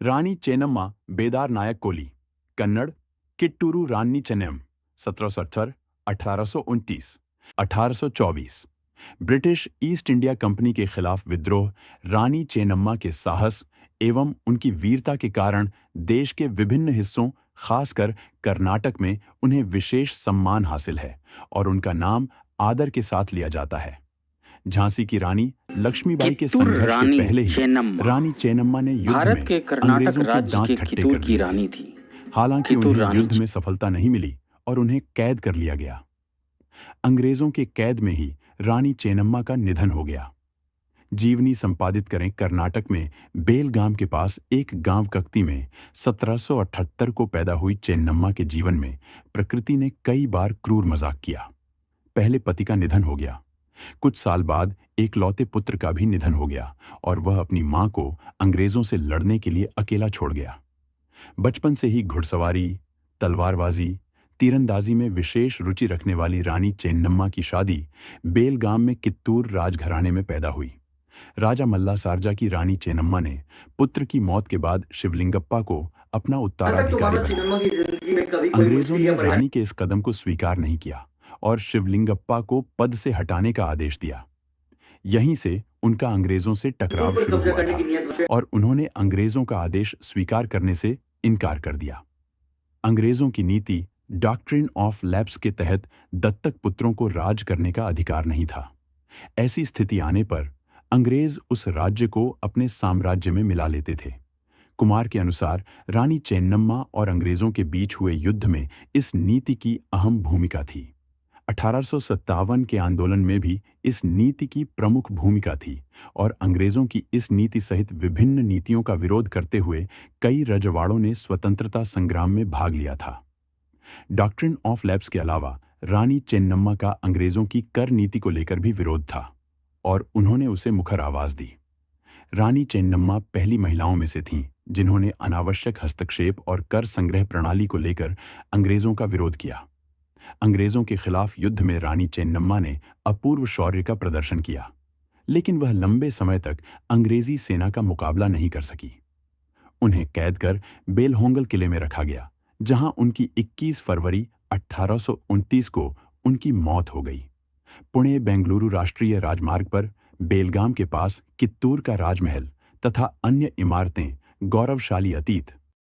रानी चेन्नम्मा बेदार नायक कोली, कन्नड़ किट्टूरू रानी चेन्नम, 1770, 1829, 1824। British east India company के खिलाफ विद्रोह रानी चेन्नम्मा के साहस एवं उनकी वीरता के कारण देश के विभिन्न हिस्सों, खासकर कर्नाटक में उन्हें विशेष सम्मान हासिल है और उनका नाम आदर के साथ लिया जाता है। झांसी की रानी लक्ष्मीबाई के कित्तूर संघर्ष के रानी पहले ही चेन्नम्मा रानी चेन्नम्मा ने युद्ध भारत में के कर्नाटक अंग्रेजों के राज्य दांत के खट्टे कित्तूर कर की दिए थे। रानी थी। हालांकि कित्तूर उन्हें रानी युद्ध में सफलता नहीं मिली और उन्हें कैद कर लिया गया। अंग्रेजों के कैद में ही रानी चेन्नम्मा का निधन हो गया। जीवनी संपादित करें। कर्नाटक में बेलगाम के पास एक गांव कक्ती में 1778 को पैदा हुई चेन्नम्मा के जीवन में प्रकृति ने कई बार क्रूर मजाक किया। पहले पति का निधन हो गया, कुछ साल बाद एक लौते पुत्र का भी निधन हो गया और वह अपनी मां को अंग्रेजों से लड़ने के लिए अकेला छोड़ गया। बचपन से ही घुड़सवारी, तलवारबाजी, तीरंदाजी में विशेष रुचि रखने वाली रानी चेन्नम्मा की शादी बेलगाम में कित्तूर राजघराने में पैदा हुई। राजा मल्ला सारजा की रानी चेन्नम्मा ने पुत्र की मौत के बाद शिवलिंगप्पा को अपना उत्तराधिकारी बनाया। अंग्रेजों ने रानी के इस कदम को स्वीकार नहीं किया और शिवलिंगप्पा को पद से हटाने का आदेश दिया। यहीं से उनका अंग्रेजों से टकराव शुरू हुआ था और उन्होंने अंग्रेजों का आदेश स्वीकार करने से इनकार कर दिया। अंग्रेजों की नीति डॉक्ट्रिन ऑफ लैप्स के तहत दत्तक पुत्रों को राज करने का अधिकार नहीं था। ऐसी स्थिति आने पर अंग्रेज उस राज्य को अपने साम्राज्य में मिला लेते थे। कुमार के अनुसार रानी चेन्नम्मा और अंग्रेजों के बीच हुए युद्ध में इस नीति की अहम भूमिका थी। 1857 के आंदोलन में भी इस नीति की प्रमुख भूमिका थी और अंग्रेजों की इस नीति सहित विभिन्न नीतियों का विरोध करते हुए कई रजवाड़ों ने स्वतंत्रता संग्राम में भाग लिया था। डॉक्ट्रिन ऑफ लैप्स के अलावा रानी चेन्नम्मा का अंग्रेजों की कर नीति को लेकर भी विरोध था और उन्होंने उसे मुखर आवाज दी। रानी चेन्नम्मा पहली महिलाओं में से थीं जिन्होंने अनावश्यक हस्तक्षेप और कर संग्रह प्रणाली को लेकर अंग्रेजों का विरोध किया। अंग्रेजों के खिलाफ युद्ध में रानी चेन्नम्मा ने अपूर्व शौर्य का प्रदर्शन किया, लेकिन वह लंबे समय तक अंग्रेजी सेना का मुकाबला नहीं कर सकी। उन्हें कैद कर बेलहोंगल किले में रखा गया, जहां उनकी 21 फरवरी 1829 को उनकी मौत हो गई। पुणे बेंगलुरु राष्ट्रीय राजमार्ग पर बेलगाम के पास कित्तूर का राजमहल तथा अन्य इमारतें गौरवशाली अतीत